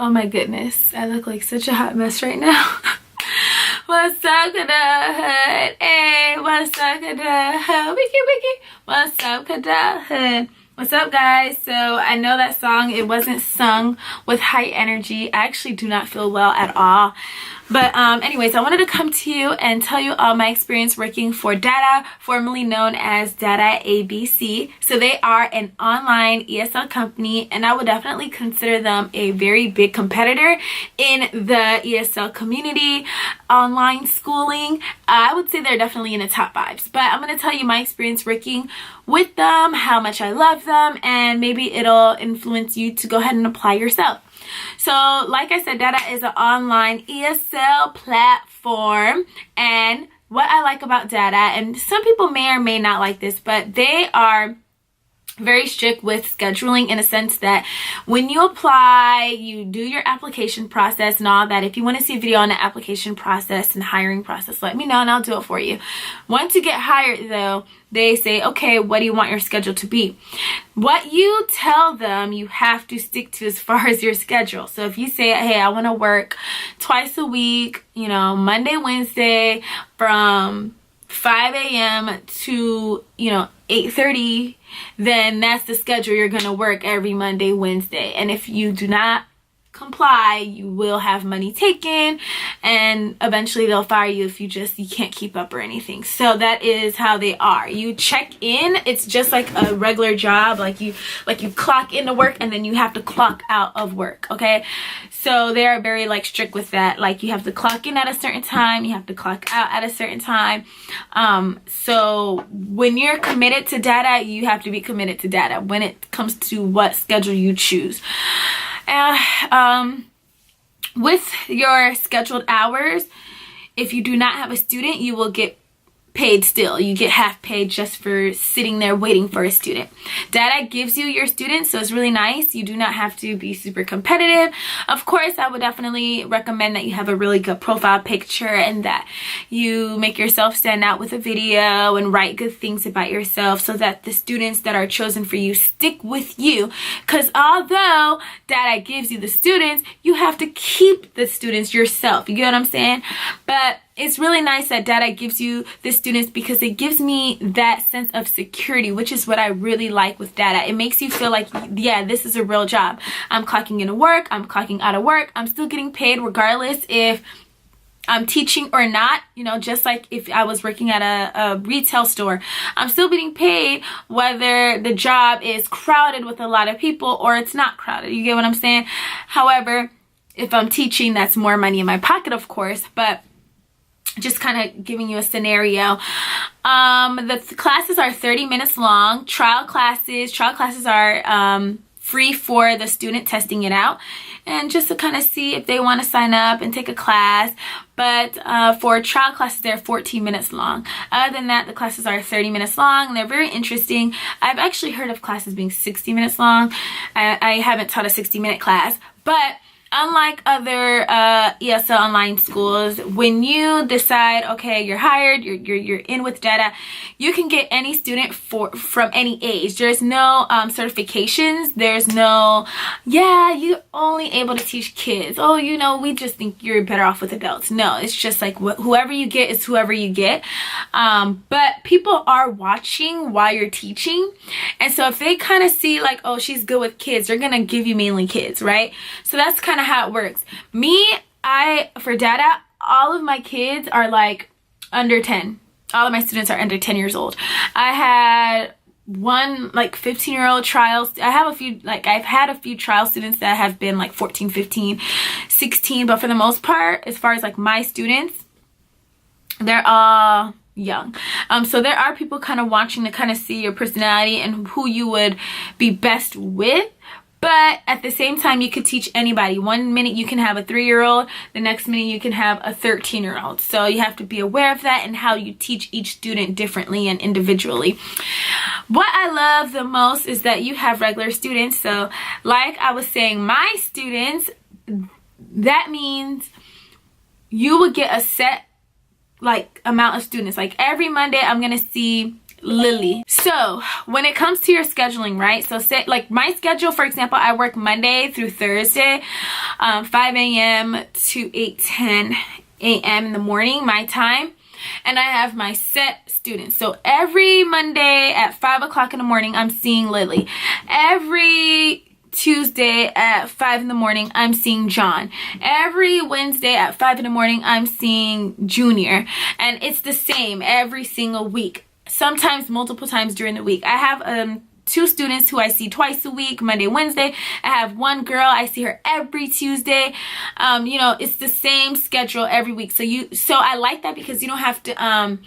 Oh my goodness, I look like such a hot mess right now. What's up, Hood? Hey, what's up, Hood? Wiki. What's up, Hood? What's up, guys? So I know that song, it wasn't sung with high energy. I actually do not feel well at all. But anyways, I wanted to come to you and tell you all my experience working for DADA, formerly known as DADAABC. So they are an online ESL company, and I would definitely consider them a very big competitor in the ESL community, online schooling. I would say they're definitely in the top 5. But I'm going to tell you my experience working with them, how much I love them, and maybe it'll influence you to go ahead and apply yourself. So like I said, DADA is an online ESL platform, and what I like about DADA, and some people may or may not like this, but they are very strict with scheduling in a sense that when you apply, you do your application process and all that. If you want to see a video on the application process and hiring process, let me know and I'll do it for you. Once you get hired though, they say, okay, what do you want your schedule to be? What you tell them, you have to stick to as far as your schedule. So if you say, hey, I want to work twice a week, you know, Monday, Wednesday from 5 a.m. to, 8:30, then that's the schedule you're going to work every Monday, Wednesday. And if you do not comply, you will have money taken, and eventually they'll fire you if you can't keep up or anything. So that is how they are. You check in, it's just like a regular job, like you clock into work and then you have to clock out of work, okay? So they are very strict with that. Like you have to clock in at a certain time, you have to clock out at a certain time. So when you're committed to DADA, you have to be committed to DADA when it comes to what schedule you choose. With your scheduled hours, if you do not have a student, you will get paid still. You get half paid just for sitting there waiting for a student. DADA gives you your students, so it's really nice. You do not have to be super competitive. Of course, I would definitely recommend that you have a really good profile picture and that you make yourself stand out with a video and write good things about yourself so that the students that are chosen for you stick with you. Because although DADA gives you the students, you have to keep the students yourself. You get what I'm saying? But it's really nice that DADA gives you the students because it gives me that sense of security, which is what I really like with DADA. It makes you feel like, yeah, this is a real job. I'm clocking into work, I'm clocking out of work, I'm still getting paid regardless if I'm teaching or not. Just like if I was working at a retail store, I'm still getting paid whether the job is crowded with a lot of people or it's not crowded. You get what I'm saying? However, if I'm teaching, that's more money in my pocket, of course, but just kind of giving you a scenario. The classes are 30 minutes long. Trial classes are free for the student testing it out and just to kind of see if they want to sign up and take a class. But for trial classes, they're 14 minutes long. Other than that, the classes are 30 minutes long and they're very interesting. I've actually heard of classes being 60 minutes long. I haven't taught a 60-minute class, but unlike other ESL online schools, when you decide, okay, you're hired, you're in with DADA, you can get any student from any age. There's no certifications. There's no, yeah, you're only able to teach kids. Oh, we just think you're better off with adults. No, it's just like whoever you get is whoever you get. But people are watching while you're teaching. And so if they kind of see like, oh, she's good with kids, they're going to give you mainly kids, right? So that's kind of how it works. For DADA, all of my kids are like under 10. All of my students are under 10 years old. I had one 15-year-old trials. I've had a few trial students that have been like 14, 15, 16, but for the most part, as far as like my students, they're all young. So there are people kind of watching to kind of see your personality and who you would be best with. But at the same time, you could teach anybody. 1 minute you can have a 3-year-old, the next minute you can have a 13-year-old. So you have to be aware of that and how you teach each student differently and individually. What I love the most is that you have regular students. So like I was saying, my students, that means you will get a set amount of students. Like every Monday I'm gonna see Lily. So when it comes to your scheduling, right? So say like my schedule, for example, I work Monday through Thursday, 5 a.m. to 8:10 a.m. in the morning, my time. And I have my set students. So every Monday at 5 o'clock in the morning, I'm seeing Lily. Every Tuesday at 5 in the morning, I'm seeing John. Every Wednesday at 5 in the morning, I'm seeing Junior. And it's the same every single week. Sometimes multiple times during the week. I have 2 students who I see twice a week, Monday, Wednesday. I have 1 girl, I see her every Tuesday. You know, it's the same schedule every week. So I like that because you don't have to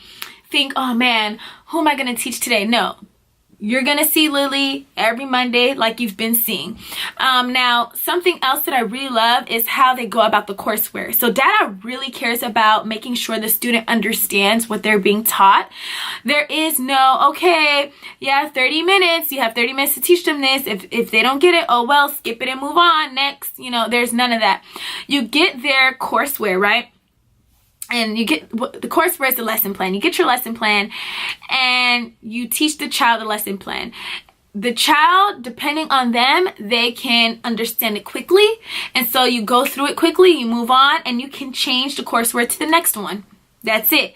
think, oh man, who am I going to teach today? No. You're going to see Lily every Monday like you've been seeing. Now, something else that I really love is how they go about the courseware. So Dada really cares about making sure the student understands what they're being taught. There is no, okay, yeah, 30 minutes. You have 30 minutes to teach them this. If they don't get it, oh well, skip it and move on. Next, you know, there's none of that. You get their courseware, right? And you get the courseware is the lesson plan. You get your lesson plan and you teach the child the lesson plan. The child, depending on them, they can understand it quickly. And so you go through it quickly, you move on, and you can change the courseware to the next one. That's it.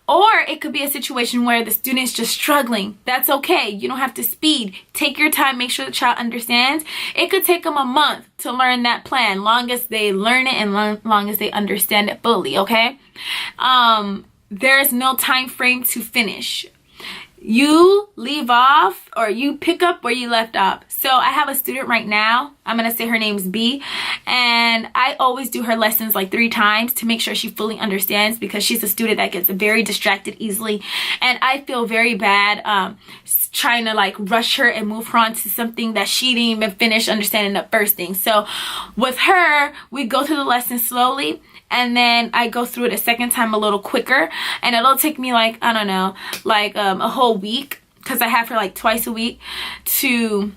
Or it could be a situation where the student's just struggling. That's okay. You don't have to speed. Take your time. Make sure the child understands. It could take them a month to learn that plan, long as they learn it and long as they understand it fully, okay? There's no time frame to finish. You leave off or you pick up where you left off. So I have a student right now. I'm going to say her name's B. And I always do her lessons like 3 times to make sure she fully understands because she's a student that gets very distracted easily. And I feel very bad trying to like rush her and move her on to something that she didn't even finish understanding the first thing. So with her, we go through the lesson slowly. And then I go through it a second time a little quicker. And it'll take me like, I don't know, like a whole week. Because I have her like twice a week to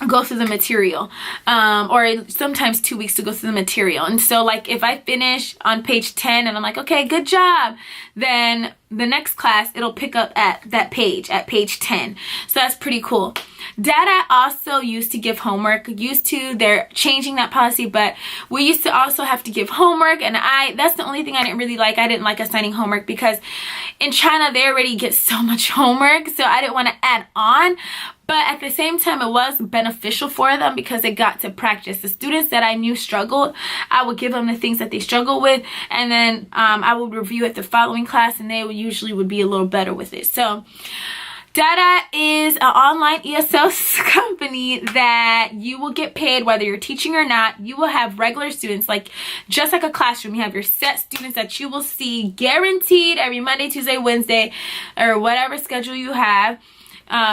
go through the material. Or sometimes 2 weeks to go through the material. And so like if I finish on page 10 and I'm like, okay, good job. Then the next class, it'll pick up at that page, at page 10. So that's pretty cool. Dada also used to give homework. They're changing that policy, but we used to also have to give homework, and that's the only thing I didn't really like. I didn't like assigning homework because in China they already get so much homework, so I didn't want to add on. But at the same time, it was beneficial for them because they got to practice. The students that I knew struggled, I would give them the things that they struggle with, and then I would review it the following class, and they usually would be a little better with it. So Dada is an online ESL company that you will get paid whether you're teaching or not. You will have regular students, like just like a classroom. You have your set students that you will see guaranteed every Monday, Tuesday, Wednesday, or whatever schedule you have.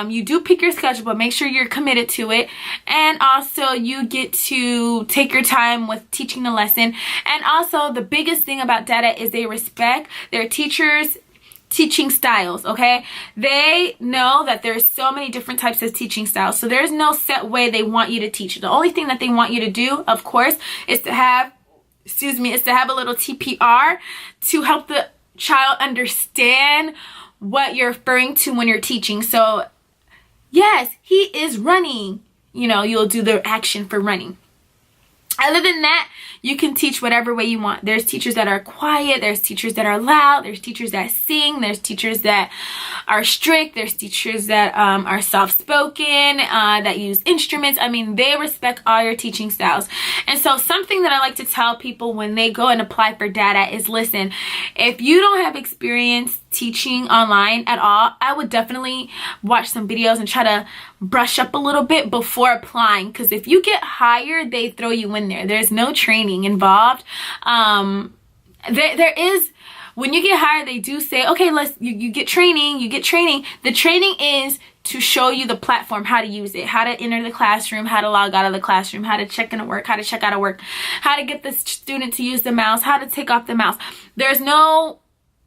You do pick your schedule, but make sure you're committed to it. And also you get to take your time with teaching the lesson. And also the biggest thing about Dada is they respect their teachers' teaching styles, okay? They know that there's so many different types of teaching styles. So there's no set way they want you to teach. The only thing that they want you to do, of course, is to have, a little TPR to help the child understand what you're referring to when you're teaching. So yes, he is running. You know, you'll do the action for running. Other than that, you can teach whatever way you want. There's teachers that are quiet. There's teachers that are loud. There's teachers that sing. There's teachers that are strict. There's teachers that are soft-spoken, that use instruments. I mean, they respect all your teaching styles. And so something that I like to tell people when they go and apply for Dada is, listen, if you don't have experience teaching online at all, I would definitely watch some videos and try to brush up a little bit before applying, because if you get hired, they throw you in there. There's no training involved. There is, when you get hired, they do say, okay, you get training. The training is to show you the platform, how to use it, how to enter the classroom, how to log out of the classroom, how to check in at work, how to check out of work, how to get the student to use the mouse, how to take off the mouse. There's no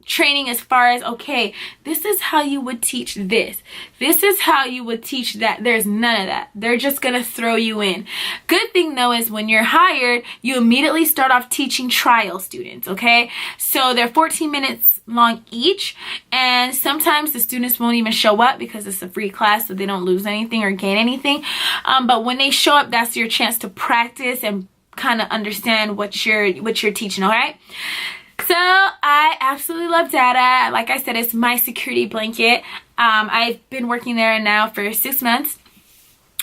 training as far as, okay, this is how you would teach this. This is how you would teach that. There's none of that. They're just going to throw you in. Good thing though is when you're hired, you immediately start off teaching trial students, okay? So they're 14 minutes long each, and sometimes the students won't even show up because it's a free class, so they don't lose anything or gain anything. But when they show up, that's your chance to practice and kind of understand what you're teaching, all right? So I absolutely love Dada. Like I said, it's my security blanket. I've been working there now for 6 months.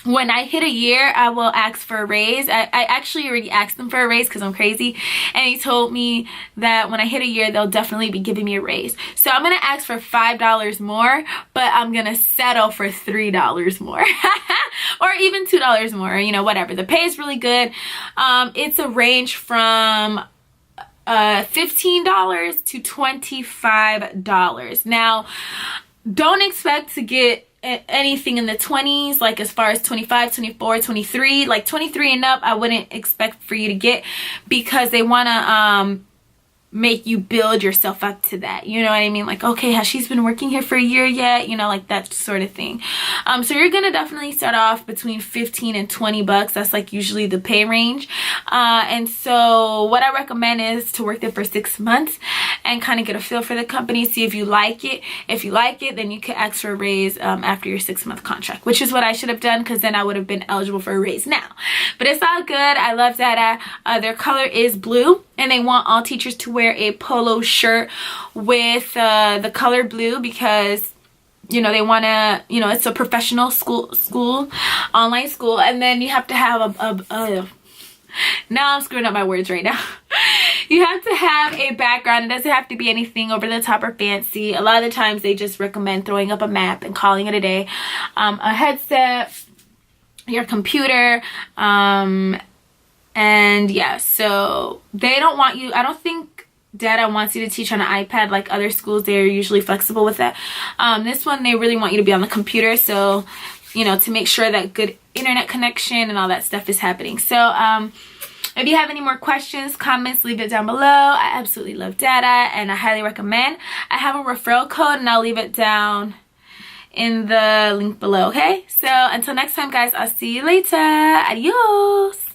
When I hit a year, I will ask for a raise. I actually already asked them for a raise because I'm crazy. And he told me that when I hit a year, they'll definitely be giving me a raise. So I'm going to ask for $5 more, but I'm going to settle for $3 more. Or even $2 more, you know, whatever. The pay is really good. It's a range from $15 to $25. Now, don't expect to get anything in the 20s, like as far as 25, 24, 23. Like 23 and up, I wouldn't expect for you to get, because they want to make you build yourself up to that, you know what I mean? Like, okay, has she's been working here for a year yet, you know, like that sort of thing. So you're gonna definitely start off between 15 and 20 bucks. That's like usually the pay range. And so what I recommend is to work there for 6 months and kind of get a feel for the company, see if you like it. If you like it, then you could ask for a raise after your 6-month contract, which is what I should have done, because then I would have been eligible for a raise now. But it's all good. I love that. Their color is blue, and they want all teachers to wear a polo shirt with the color blue, because you know they want to, you know, it's a professional school, online school. And then you have to have now I'm screwing up my words right now. You have to have a background. It doesn't have to be anything over the top or fancy. A lot of the times they just recommend throwing up a map and calling it a day. A headset, your computer, and yeah, so they don't want you, I don't think Dada wants you to teach on an iPad like other schools. They're usually flexible with that. This one, they really want you to be on the computer, so, you know, to make sure that good internet connection and all that stuff is happening. So, if you have any more questions, comments, leave it down below. I absolutely love Dada, and I highly recommend. I have a referral code, and I'll leave it down in the link below, okay? So, until next time, guys, I'll see you later. Adios!